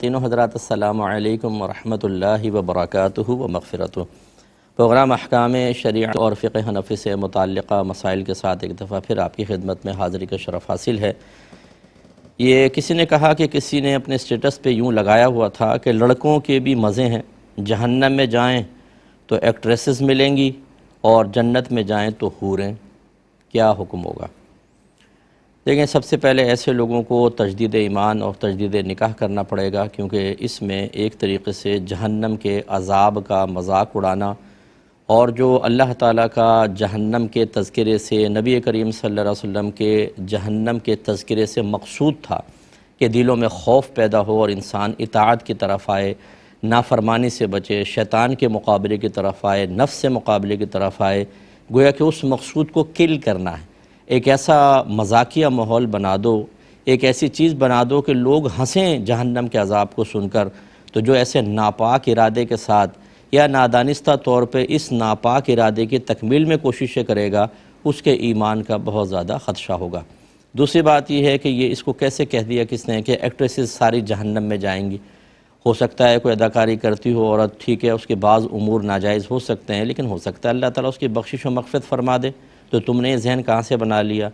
تینوں حضرات السلام علیکم ورحمۃ اللہ وبرکاتہ و مغفرتہ۔ پروگرام احکام شریعت اور فقہ حنفی سے متعلقہ مسائل کے ساتھ ایک دفعہ پھر آپ کی خدمت میں حاضری کا شرف حاصل ہے۔ یہ کسی نے کہا کہ کسی نے اپنے اسٹیٹس پہ یوں لگایا ہوا تھا کہ لڑکوں کے بھی مزے ہیں، جہنم میں جائیں تو ایکٹریسز ملیں گی اور جنت میں جائیں تو حوریں، کیا حکم ہوگا؟ دیکھیں، سب سے پہلے ایسے لوگوں کو تجدید ایمان اور تجدید نکاح کرنا پڑے گا، کیونکہ اس میں ایک طریقے سے جہنم کے عذاب کا مذاق اڑانا اور جو اللہ تعالیٰ کا جہنم کے تذکرے سے، نبی کریم صلی اللہ علیہ وسلم کے جہنم کے تذکرے سے مقصود تھا کہ دلوں میں خوف پیدا ہو اور انسان اطاعت کی طرف آئے، نافرمانی سے بچے، شیطان کے مقابلے کی طرف آئے، نفس سے مقابلے کی طرف آئے، گویا کہ اس مقصود کو کل کرنا ہے۔ ایک ایسا مذاقیہ ماحول بنا دو، ایک ایسی چیز بنا دو کہ لوگ ہنسیں جہنم کے عذاب کو سن کر، تو جو ایسے ناپاک ارادے کے ساتھ یا نادانستہ طور پہ اس ناپاک ارادے کی تکمیل میں کوششیں کرے گا، اس کے ایمان کا بہت زیادہ خدشہ ہوگا۔ دوسری بات یہ ہے کہ یہ اس کو کیسے کہہ دیا کس نے کہ ایکٹریسز ساری جہنم میں جائیں گی۔ ہو سکتا ہے کوئی اداکاری کرتی ہو عورت، ٹھیک ہے، اس کے بعض امور ناجائز ہو سکتے ہیں، لیکن ہو سکتا ہے اللہ تعالیٰ اس کی بخشش و مغفرت فرما دے، تو تم نے یہ ذہن کہاں سے بنا لیا؟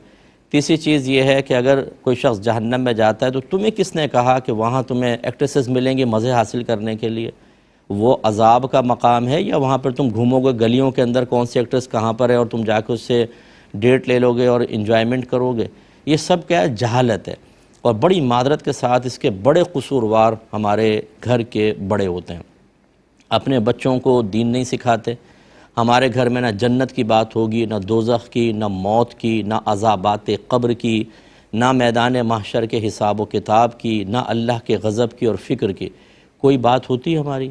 تیسری چیز یہ ہے کہ اگر کوئی شخص جہنم میں جاتا ہے تو تمہیں کس نے کہا کہ وہاں تمہیں ایکٹریسز ملیں گی مزے حاصل کرنے کے لیے؟ وہ عذاب کا مقام ہے یا وہاں پر تم گھومو گے گلیوں کے اندر کون سی ایکٹریس کہاں پر ہے اور تم جا کے اس سے ڈیٹ لے لو گے اور انجوائمنٹ کرو گے؟ یہ سب کیا ہے؟ جہالت ہے، اور بڑی معذرت کے ساتھ اس کے بڑے قصوروار ہمارے گھر کے بڑے ہوتے ہیں، اپنے بچوں کو دین نہیں سکھاتے۔ ہمارے گھر میں نہ جنت کی بات ہوگی، نہ دوزخ کی، نہ موت کی، نہ عذابات قبر کی، نہ میدان محشر کے حساب و کتاب کی، نہ اللہ کے غضب کی اور فکر کی کوئی بات ہوتی ہے ہماری؟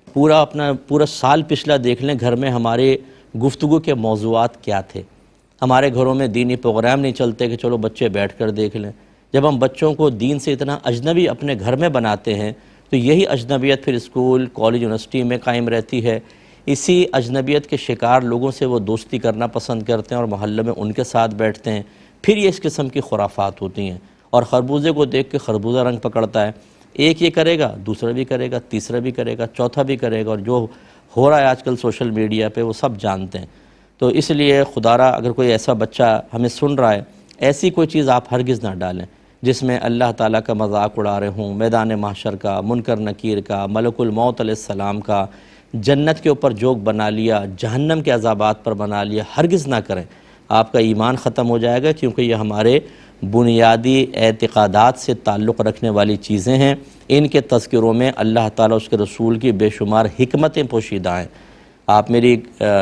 پورا سال پچھلا دیکھ لیں، گھر میں ہمارے گفتگو کے موضوعات کیا تھے؟ ہمارے گھروں میں دینی پروگرام نہیں چلتے کہ چلو بچے بیٹھ کر دیکھ لیں۔ جب ہم بچوں کو دین سے اتنا اجنبی اپنے گھر میں بناتے ہیں تو یہی اجنبیت پھر اسکول، کالج، یونیورسٹی میں قائم رہتی ہے۔ اسی اجنبیت کے شکار لوگوں سے وہ دوستی کرنا پسند کرتے ہیں اور محلے میں ان کے ساتھ بیٹھتے ہیں، پھر یہ اس قسم کی خرافات ہوتی ہیں۔ اور خربوزے کو دیکھ کے خربوزہ رنگ پکڑتا ہے، ایک یہ کرے گا، دوسرا بھی کرے گا، تیسرا بھی کرے گا، چوتھا بھی کرے گا، اور جو ہو رہا ہے آج کل سوشل میڈیا پہ وہ سب جانتے ہیں۔ تو اس لیے خدارا اگر کوئی ایسا بچہ ہمیں سن رہا ہے، ایسی کوئی چیز آپ ہرگز نہ ڈالیں جس میں اللہ تعالیٰ کا مذاق اڑا رہے ہوں، میدان محشر کا، منکر نکیر کا، ملک الموت علیہ السلام کا، جنت کے اوپر جوک بنا لیا، جہنم کے عذابات پر بنا لیا، ہرگز نہ کریں۔ آپ کا ایمان ختم ہو جائے گا، کیونکہ یہ ہمارے بنیادی اعتقادات سے تعلق رکھنے والی چیزیں ہیں۔ ان کے تذکروں میں اللہ تعالیٰ اس کے رسول کی بے شمار حکمتیں پوشیدہ ہیں۔ آپ میری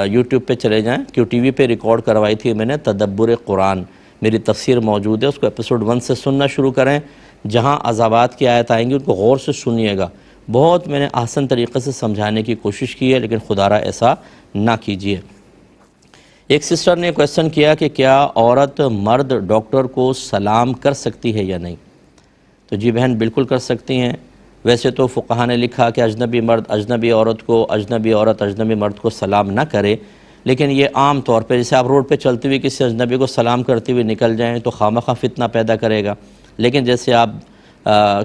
یوٹیوب پہ چلے جائیں، کیو ٹی وی پہ ریکارڈ کروائی تھی میں نے تدبر قرآن، میری تفسیر موجود ہے، اس کو ایپیسوڈ 1 سے سننا شروع کریں۔ جہاں عذابات کی آیت آئیں گی ان کو غور سے سنیے گا۔ بہت میں نے آسان طریقے سے سمجھانے کی کوشش کی ہے، لیکن خدارا ایسا نہ کیجیے۔ ایک سسٹر نے کویسچن کیا کہ کیا عورت مرد ڈاکٹر کو سلام کر سکتی ہے یا نہیں؟ تو جی بہن، بالکل کر سکتی ہیں۔ ویسے تو فقہا نے لکھا کہ اجنبی مرد اجنبی عورت کو، اجنبی عورت اجنبی مرد کو سلام نہ کرے، لیکن یہ عام طور پہ جیسے آپ روڈ پہ چلتے ہوئے کسی اجنبی کو سلام کرتے ہوئے نکل جائیں تو خواہ فتنہ پیدا کرے گا۔ لیکن جیسے آپ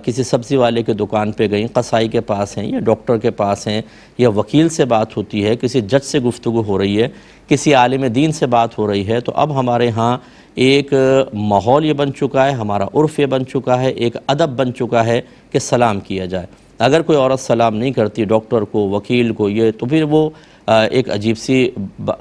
کسی سبزی والے کی دکان پہ گئیں، قصائی کے پاس ہیں یا ڈاکٹر کے پاس ہیں یا وکیل سے بات ہوتی ہے، کسی جج سے گفتگو ہو رہی ہے، کسی عالم دین سے بات ہو رہی ہے، تو اب ہمارے ہاں ایک ماحول یہ بن چکا ہے، ہمارا عرف یہ بن چکا ہے، ایک ادب بن چکا ہے کہ سلام کیا جائے۔ اگر کوئی عورت سلام نہیں کرتی ڈاکٹر کو، وکیل کو، یہ تو پھر وہ ایک عجیب سی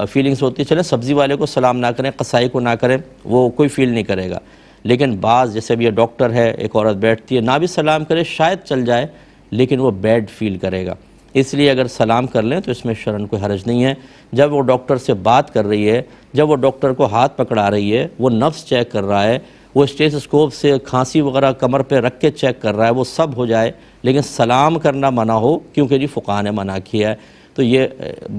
فیلنگز ہوتی ہے۔ چلیں سبزی والے کو سلام نہ کریں، قصائی کو نہ کریں، وہ کوئی فیل نہیں کرے گا، لیکن بعض جیسے اب یہ ڈاکٹر ہے، ایک عورت بیٹھتی ہے، نہ بھی سلام کرے شاید چل جائے، لیکن وہ بیڈ فیل کرے گا۔ اس لیے اگر سلام کر لیں تو اس میں شرعاً کوئی حرج نہیں ہے۔ جب وہ ڈاکٹر سے بات کر رہی ہے، جب وہ ڈاکٹر کو ہاتھ پکڑا رہی ہے، وہ نبض چیک کر رہا ہے، وہ اسٹیتھوسکوپ سے کھانسی وغیرہ کمر پہ رکھ کے چیک کر رہا ہے، وہ سب ہو جائے، لیکن سلام کرنا منع ہو کیونکہ جی فقہا نے منع کیا ہے، تو یہ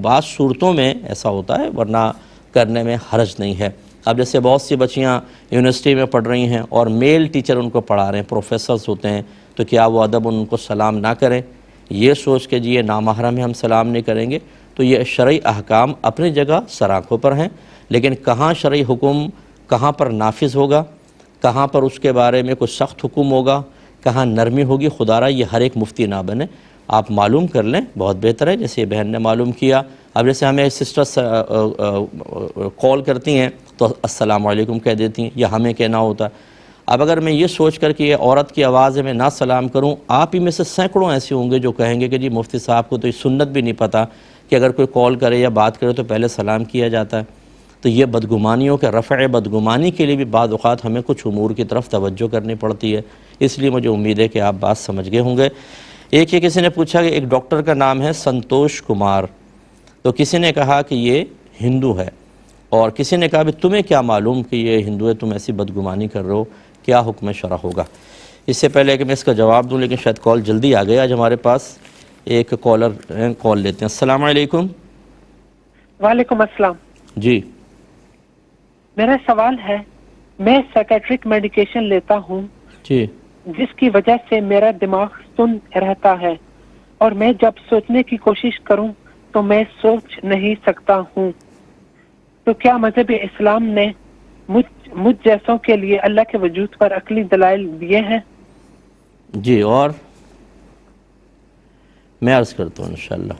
بعض صورتوں میں ایسا ہوتا ہے، ورنہ کرنے میں حرج نہیں ہے۔ اب جیسے بہت سی بچیاں یونیورسٹی میں پڑھ رہی ہیں اور میل ٹیچر ان کو پڑھا رہے ہیں، پروفیسرز ہوتے ہیں، تو کیا وہ ادب ان کو سلام نہ کریں؟ یہ سوچ کے جی یہ نامحرم ہے ہم سلام نہیں کریں گے، تو یہ شرعی احکام اپنی جگہ سراخوں پر ہیں، لیکن کہاں شرعی حکم کہاں پر نافذ ہوگا، کہاں پر اس کے بارے میں کوئی سخت حکم ہوگا، کہاں نرمی ہوگی. خدا را یہ ہر ایک مفتی نہ بنے, آپ معلوم کر لیں, بہت بہتر ہے. جیسے یہ بہن نے معلوم کیا, اب جیسے ہمیں سسٹرس کال کرتی ہیں تو السلام علیکم کہہ دیتی ہیں, یا ہمیں کہنا ہوتا ہے. اب اگر میں یہ سوچ کر کہ یہ عورت کی آواز ہے میں نہ سلام کروں, آپ ہی میں سے سینکڑوں ایسے ہوں گے جو کہیں گے کہ جی مفتی صاحب کو تو یہ سنت بھی نہیں پتہ کہ اگر کوئی کال کرے یا بات کرے تو پہلے سلام کیا جاتا ہے. تو یہ بدگمانیوں کے رفع بدگمانی کے لیے بھی بعض اوقات ہمیں کچھ امور کی طرف توجہ کرنی پڑتی ہے. اس لیے مجھے امید ہے کہ آپ بات سمجھ گئے ہوں گے. ایک یہ کسی نے پوچھا کہ ایک ڈاکٹر کا نام ہے سنتوش کمار, تو کسی نے کہا کہ یہ ہندو ہے, اور کسی نے کہا بھی تمہیں کیا معلوم کہ یہ ہندو ہے, تم ایسی بدگمانی کر رہے ہو, کیا حکم شرع ہوگا. اس سے پہلے کہ میں اس کا جواب دوں, لیکن شاید کال جلدی آ گئی آج ہمارے پاس. ایک کالر ہیں, کال لیتے ہیں. السلام علیکم. وعلیکم السلام. جی میرا سوال ہے, میں سائیکیٹرک میڈیکیشن لیتا ہوں جی جس کی وجہ سے میرا دماغ سن رہتا ہے, اور میں جب سوچنے کی کوشش کروں تو میں سوچ نہیں سکتا ہوں. تو کیا مذہب اسلام نے مجھ جیسوں کے لیے اللہ کے وجود پر عقلی دلائل دیے ہیں؟ جی, اور میں عرض کرتا ہوں انشاءاللہ.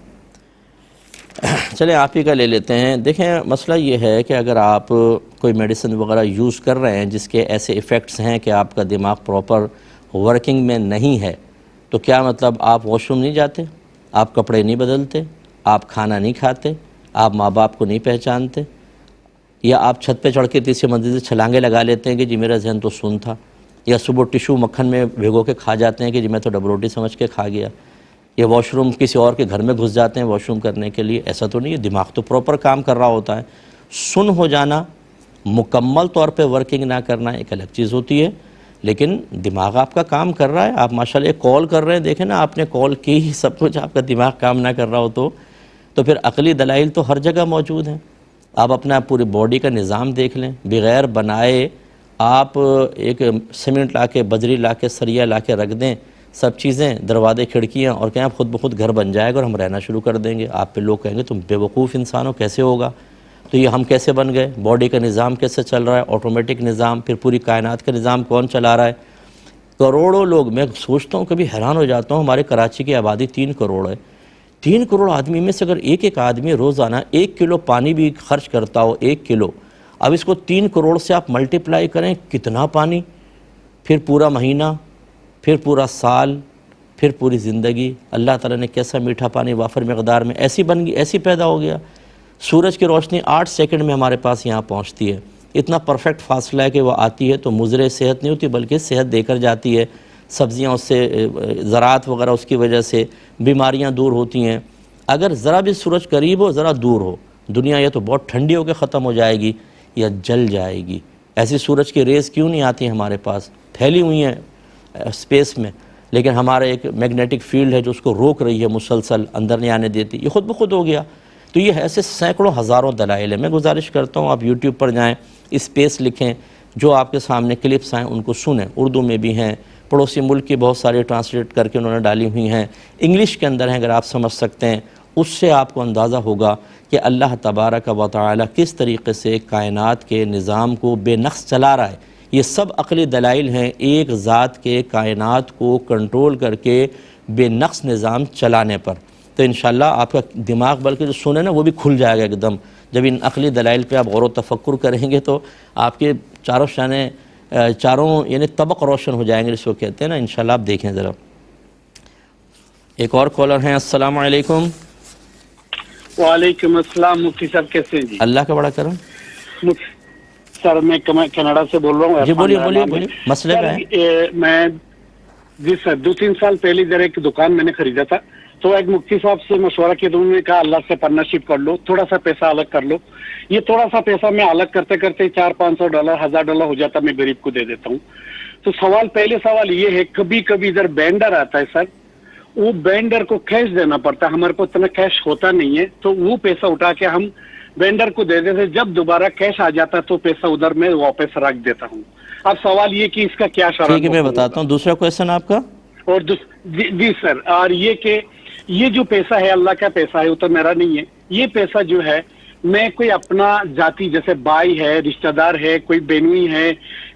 چلیں آپ ہی کا لے لیتے ہیں. دیکھیں مسئلہ یہ ہے کہ اگر آپ کوئی میڈیسن وغیرہ یوز کر رہے ہیں جس کے ایسے ایفیکٹس ہیں کہ آپ کا دماغ پراپر ورکنگ میں نہیں ہے, تو کیا مطلب آپ واش روم نہیں جاتے, آپ کپڑے نہیں بدلتے, آپ کھانا نہیں کھاتے, آپ ماں باپ کو نہیں پہچانتے, یا آپ چھت پہ چڑھ کے تیسری منزل سے چھلانگے لگا لیتے ہیں کہ جی میرا ذہن تو سن تھا, یا صبح ٹشو مکھن میں بھگو کے کھا جاتے ہیں کہ جی میں تو ڈبل روٹی سمجھ کے کھا گیا, یا واش روم کسی اور کے گھر میں گھس جاتے ہیں واش روم کرنے کے لیے. ایسا تو نہیں ہے, دماغ تو پراپر کام کر رہا ہوتا ہے. سن ہو جانا, مکمل طور پہ ورکنگ نہ کرنا ایک الگ چیز ہوتی ہے, لیکن دماغ آپ کا کام کر رہا ہے. آپ ماشاءاللہ کال کر رہے ہیں, دیکھیں نا آپ نے کال کی ہی سب کچھ, آپ کا دماغ کام نہ کر رہا ہو تو پھر عقلی دلائل تو ہر جگہ موجود ہیں. آپ اپنا پوری باڈی کا نظام دیکھ لیں, بغیر بنائے آپ ایک سیمنٹ لا کے, بجری لا کے, سریا لا کے رکھ دیں, سب چیزیں دروازے کھڑکیاں, اور کہیں خود بخود گھر بن جائے گا اور ہم رہنا شروع کر دیں گے. آپ پہ لوگ کہیں گے تم بے وقوف انسان ہو, کیسے ہوگا. تو یہ ہم کیسے بن گئے, باڈی کا نظام کیسے چل رہا ہے, آٹومیٹک نظام, پھر پوری کائنات کا نظام کون چلا رہا ہے. کروڑوں لوگ, میں سوچتا ہوں کبھی حیران ہو جاتا ہوں, ہمارے کراچی کی آبادی 3 کروڑ ہے. 3 کروڑ آدمی میں سے اگر ایک ایک آدمی روزانہ 1 کلو پانی بھی خرچ کرتا ہو, 1 کلو, اب اس کو 3 کروڑ سے آپ ملٹیپلائی کریں, کتنا پانی, پھر پورا مہینہ, پھر پورا سال, پھر پوری زندگی. اللہ تعالیٰ نے کیسا میٹھا پانی وافر مقدار میں ایسی بن گئی, ایسی پیدا ہو گیا. سورج کی روشنی 8 سیکنڈ میں ہمارے پاس یہاں پہنچتی ہے. اتنا پرفیکٹ فاصلہ ہے کہ وہ آتی ہے تو مضر صحت نہیں ہوتی بلکہ صحت دے کر جاتی ہے. سبزیاں اس سے, زراعت وغیرہ اس کی وجہ سے بیماریاں دور ہوتی ہیں. اگر ذرا بھی سورج قریب ہو, ذرا دور ہو, دنیا یا تو بہت ٹھنڈی ہو کے ختم ہو جائے گی یا جل جائے گی. ایسی سورج کی ریز کیوں نہیں آتی ہمارے پاس, پھیلی ہوئی ہیں اسپیس میں, لیکن ہمارا ایک میگنیٹک فیلڈ ہے جو اس کو روک رہی ہے مسلسل, اندر نہیں آنے دیتی. یہ خود بخود ہو گیا. تو یہ ایسے سینکڑوں ہزاروں دلائل ہیں. میں گزارش کرتا ہوں آپ یوٹیوب پر جائیں, اسپیس لکھیں, جو آپ کے سامنے کلپس آئیں ان کو سنیں. اردو میں بھی ہیں, پڑوسی ملک کی بہت ساری ٹرانسلیٹ کر کے انہوں نے ڈالی ہوئی ہیں, انگلش کے اندر ہیں, اگر آپ سمجھ سکتے ہیں. اس سے آپ کو اندازہ ہوگا کہ اللہ تبارک و تعالی کس طریقے سے کائنات کے نظام کو بے نقص چلا رہا ہے. یہ سب عقلی دلائل ہیں ایک ذات کے کائنات کو کنٹرول کر کے بے نقص نظام چلانے پر. تو انشاءاللہ آپ کا دماغ بلکہ جو سنے نا وہ بھی کھل جائے گا ایک دم. جب ان عقلی دلائل پہ آپ غور و تفکر کریں گے تو آپ کے چاروں شانے, چاروں یعنی طبق روشن ہو جائیں گے, جس کو کہتے ہیں نا. انشاءاللہ آپ دیکھیں ذرا. ایک اور کالر ہیں. السلام علیکم. وعلیکم السلام. مفتی صاحب کیسے ہیں؟ جی اللہ کا بڑا کرم. سر میں کینیڈا سے بول رہا ہوں. جی بولیے بولیے, مسئلہ کیا ہے؟ میں جی سر 2-3 سال پہلے ادھر ایک دکان میں نے خریدا تھا, تو ایک مفتی صاحب سے مشورہ کیا تو انہوں نے کہا اللہ سے پارٹنرشپ کر لو, تھوڑا سا پیسہ الگ کر لو. یہ تھوڑا سا پیسہ میں الگ کرتے کرتے $400-500 $1000 ہو جاتا, میں غریب کو دے دیتا ہوں. تو پہلے سوال یہ ہے, کبھی کبھی ادھر بینڈر آتا ہے سر, وہ بینڈر کو کیش دینا پڑتا ہے, ہمارے کو اتنا کیش ہوتا نہیں ہے, تو وہ پیسہ اٹھا کے ہم وینڈر کو دے دیتے. جب دوبارہ کیش آ جاتا تو پیسہ ادھر میں واپس رکھ دیتا ہوں. اب سوال یہ کہ اس کا کیا شرط؟ ٹھیک ہے میں بتاتا ہوں. دوسرا کویشچن آپ کا. اور جی سر, اور یہ کہ یہ جو پیسہ ہے اللہ کا پیسہ ہے, وہ تو میرا نہیں ہے. یہ پیسہ جو ہے میں کوئی اپنا ذاتی, جیسے بھائی ہے, رشتہ دار ہے, کوئی بہنوئی ہے,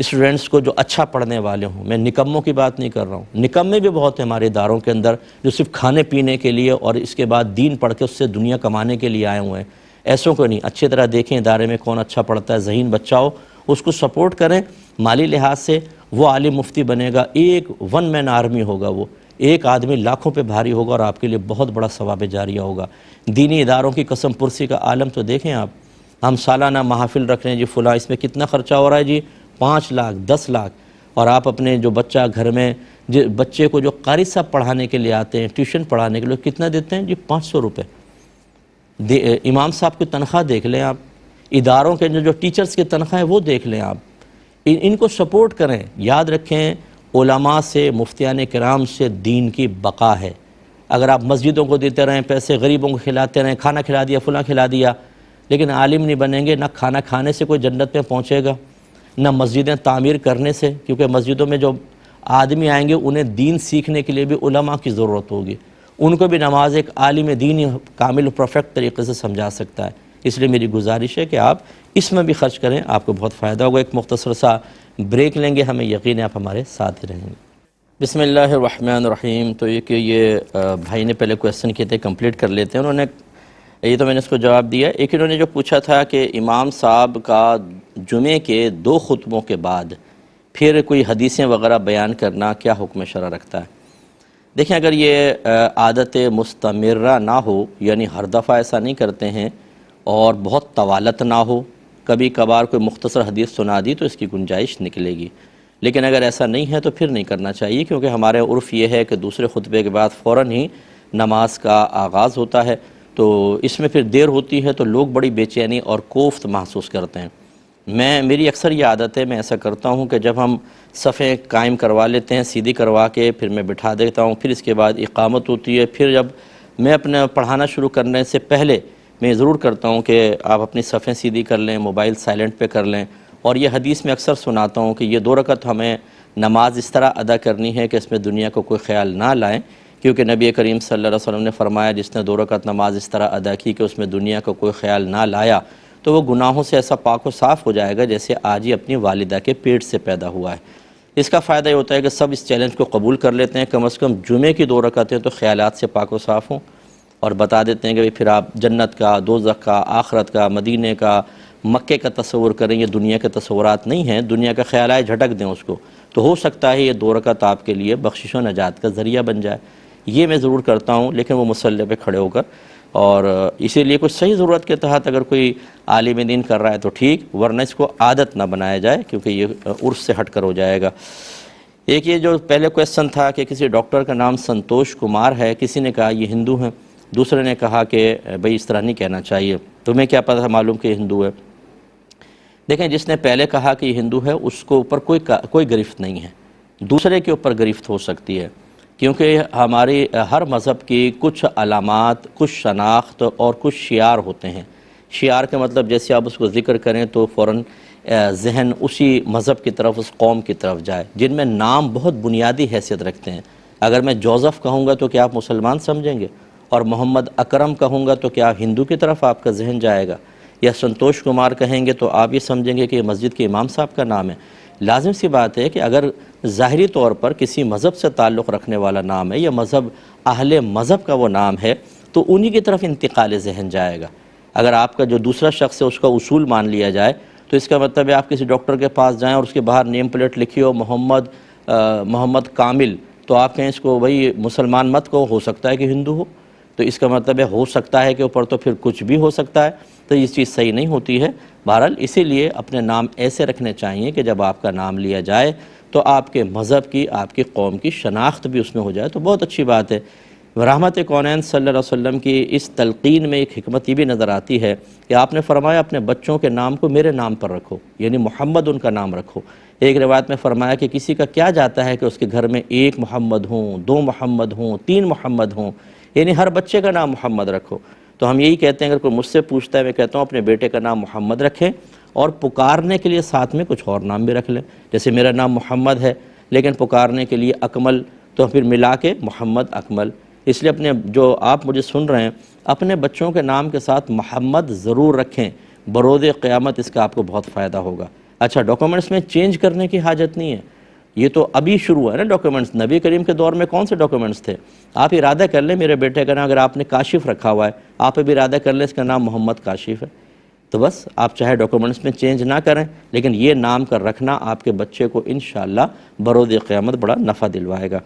اسٹوڈنٹس کو جو اچھا پڑھنے والے ہوں. میں نکموں کی بات نہیں کر رہا ہوں, نکمے بھی بہت ہیں ہمارے اداروں کے اندر جو صرف کھانے پینے کے لیے اور اس کے بعد دین پڑھ کے اس سے دنیا کمانے کے لیے آئے ہوئے ہیں. ایسوں کو نہیں, اچھی طرح دیکھیں ادارے میں کون اچھا پڑھتا ہے, ذہین بچہ ہو, اس کو سپورٹ کریں مالی لحاظ سے. وہ عالم مفتی بنے گا, ایک ون مین آرمی ہوگا, وہ ایک آدمی لاکھوں پہ بھاری ہوگا اور آپ کے لیے بہت بڑا ثواب جاریہ ہوگا. دینی اداروں کی قسم پرسی کا عالم تو دیکھیں آپ. ہم سالانہ محافل رکھ رہے ہیں جی فلاں, اس میں کتنا خرچہ ہو رہا ہے جی 5 لاکھ 10 لاکھ. اور آپ اپنے جو بچہ گھر میں بچے کو جو قاری صاحب پڑھانے کے لیے آتے ہیں, ٹیوشن پڑھانے کے لیے کتنا دیتے ہیں جی 500 روپے. امام صاحب کی تنخواہ دیکھ لیں آپ, اداروں کے جو ٹیچرز کی تنخواہ ہے وہ دیکھ لیں آپ. ان کو سپورٹ کریں. یاد رکھیں علماء سے, مفتیان کرام سے دین کی بقا ہے. اگر آپ مسجدوں کو دیتے رہیں پیسے, غریبوں کو کھلاتے رہیں, کھانا کھلا دیا فلاں کھلا دیا, لیکن عالم نہیں بنیں گے, نہ کھانا کھانے سے کوئی جنت میں پہنچے گا, نہ مسجدیں تعمیر کرنے سے, کیونکہ مسجدوں میں جو آدمی آئیں گے انہیں دین سیکھنے کے لیے بھی علماء کی ضرورت ہوگی. ان کو بھی نماز ایک عالم دین کامل و پرفیکٹ طریقے سے سمجھا سکتا ہے. اس لیے میری گزارش ہے کہ آپ اس میں بھی خرچ کریں, آپ کو بہت فائدہ ہوگا. ایک مختصر سا بریک لیں گے, ہمیں یقین ہے آپ ہمارے ساتھ ہی رہیں گے. بسم اللہ الرحمن الرحیم. تو یہ بھائی نے پہلے کویسچن کیے تھے, کمپلیٹ کر لیتے ہیں. انہوں نے یہ تو میں نے اس کو جواب دیا. ایک انہوں نے جو پوچھا تھا کہ امام صاحب کا جمعے کے 2 خطبوں کے بعد پھر کوئی حدیثیں وغیرہ بیان کرنا کیا حکم شرع رکھتا ہے. دیکھیں اگر یہ عادت مستمرہ نہ ہو, یعنی ہر دفعہ ایسا نہیں کرتے ہیں, اور بہت طوالت نہ ہو, کبھی کبھار کوئی مختصر حدیث سنا دی تو اس کی گنجائش نکلے گی. لیکن اگر ایسا نہیں ہے تو پھر نہیں کرنا چاہیے, کیونکہ ہمارے عرف یہ ہے کہ دوسرے خطبے کے بعد فوراً ہی نماز کا آغاز ہوتا ہے. تو اس میں پھر دیر ہوتی ہے تو لوگ بڑی بے چینی اور کوفت محسوس کرتے ہیں. میری اکثر یہ عادت ہے, میں ایسا کرتا ہوں کہ جب ہم صفیں قائم کروا لیتے ہیں, سیدھی کروا کے پھر میں بٹھا دیتا ہوں, پھر اس کے بعد اقامت ہوتی ہے. پھر جب میں اپنا پڑھانا شروع کرنے سے پہلے میں ضرور کرتا ہوں کہ آپ اپنی صفیں سیدھی کر لیں, موبائل سائلنٹ پہ کر لیں. اور یہ حدیث میں اکثر سناتا ہوں کہ یہ 2 رکعت ہمیں نماز اس طرح ادا کرنی ہے کہ اس میں دنیا کو کوئی خیال نہ لائیں, کیونکہ نبی کریم صلی اللہ علیہ وسلم نے فرمایا جس نے 2 رکعت نماز اس طرح ادا کی کہ اس میں دنیا کو کوئی خیال نہ لایا تو وہ گناہوں سے ایسا پاک و صاف ہو جائے گا جیسے آج ہی اپنی والدہ کے پیٹ سے پیدا ہوا ہے. اس کا فائدہ یہ ہوتا ہے کہ سب اس چیلنج کو قبول کر لیتے ہیں, کم از کم جمعے کی 2 رکعتیں تو خیالات سے پاک و صاف ہوں, اور بتا دیتے ہیں کہ پھر آپ جنت کا, دوزخ کا, آخرت کا, مدینے کا, مکے کا تصور کریں. یہ دنیا کے تصورات نہیں ہیں, دنیا کا خیال آئے جھٹک دیں اس کو, تو ہو سکتا ہے یہ 2 رکعت آپ کے لیے بخشش و نجات کا ذریعہ بن جائے. یہ میں ضرور کرتا ہوں, لیکن وہ مصلی پہ کھڑے ہو کر. اور اسی لیے کوئی صحیح ضرورت کے تحت اگر کوئی عالم دین کر رہا ہے تو ٹھیک, ورنہ اس کو عادت نہ بنایا جائے کیونکہ یہ عرف سے ہٹ کر ہو جائے گا. ایک یہ جو پہلے کویسچن تھا کہ کسی ڈاکٹر کا نام سنتوش کمار ہے, کسی نے کہا یہ ہندو ہیں, دوسرے نے کہا کہ بھئی اس طرح نہیں کہنا چاہیے. تمہیں کیا پتہ معلوم کہ ہندو ہے. دیکھیں جس نے پہلے کہا کہ یہ ہندو ہے اس کو اوپر کوئی گرفت نہیں ہے, دوسرے کے اوپر گرفت ہو سکتی ہے, کیونکہ ہماری ہر مذہب کی کچھ علامات, کچھ شناخت اور کچھ شعار ہوتے ہیں. شعار کا مطلب جیسے آپ اس کو ذکر کریں تو فوراً ذہن اسی مذہب کی طرف, اس قوم کی طرف جائے, جن میں نام بہت بنیادی حیثیت رکھتے ہیں. اگر میں جوزف کہوں گا تو کیا آپ مسلمان سمجھیں گے, اور محمد اکرم کہوں گا تو کیا ہندو کی طرف آپ کا ذہن جائے گا, یا سنتوش کمار کہیں گے تو آپ یہ سمجھیں گے کہ یہ مسجد کے امام صاحب کا نام ہے. لازم سی بات ہے کہ اگر ظاہری طور پر کسی مذہب سے تعلق رکھنے والا نام ہے یا مذہب اہل مذہب کا وہ نام ہے تو انہی کی طرف انتقال ذہن جائے گا. اگر آپ کا جو دوسرا شخص ہے اس کا اصول مان لیا جائے تو اس کا مطلب ہے آپ کسی ڈاکٹر کے پاس جائیں اور اس کے باہر نیم پلیٹ لکھی ہو محمد کامل, تو آپ کہیں اس کو بھئی مسلمان مت کو, ہو سکتا ہے کہ ہندو ہو, تو اس کا مطلب ہے ہو سکتا ہے کہ اوپر تو پھر کچھ بھی ہو سکتا ہے, تو یہ چیز صحیح نہیں ہوتی ہے. بہرحال اسی لیے اپنے نام ایسے رکھنے چاہیے کہ جب آپ کا نام لیا جائے تو آپ کے مذہب کی, آپ کی قوم کی شناخت بھی اس میں ہو جائے تو بہت اچھی بات ہے. رحمت کونین صلی اللہ علیہ وسلم کی اس تلقین میں ایک حکمت یہ بھی نظر آتی ہے کہ آپ نے فرمایا اپنے بچوں کے نام کو میرے نام پر رکھو, یعنی محمد ان کا نام رکھو. ایک روایت میں فرمایا کہ کسی کا کیا جاتا ہے کہ اس کے گھر میں 1 محمد ہوں, 2 محمد ہوں, 3 محمد ہوں, یعنی ہر بچے کا نام محمد رکھو. تو ہم یہی کہتے ہیں, اگر کوئی مجھ سے پوچھتا ہے میں کہتا ہوں اپنے بیٹے کا نام محمد رکھیں, اور پکارنے کے لیے ساتھ میں کچھ اور نام بھی رکھ لیں. جیسے میرا نام محمد ہے لیکن پکارنے کے لیے اکمل, تو پھر ملا کے محمد اکمل. اس لیے اپنے جو آپ مجھے سن رہے ہیں اپنے بچوں کے نام کے ساتھ محمد ضرور رکھیں, بروز قیامت اس کا آپ کو بہت فائدہ ہوگا. اچھا ڈاکومنٹس میں چینج کرنے کی حاجت نہیں ہے، یہ تو ابھی شروع ہے نا ڈاکومنٹس، نبی کریم کے دور میں کون سے ڈاکومنٹس تھے؟ آپ ارادہ کر لیں میرے بیٹے کا نام اگر آپ نے کاشف رکھا ہوا ہے، آپ ابھی ارادہ کر لیں اس کا نام محمد کاشف ہے، تو بس آپ چاہے ڈاکومنٹس میں چینج نہ کریں، لیکن یہ نام کر رکھنا آپ کے بچے کو انشاءاللہ بروز قیامت بڑا نفع دلوائے گا۔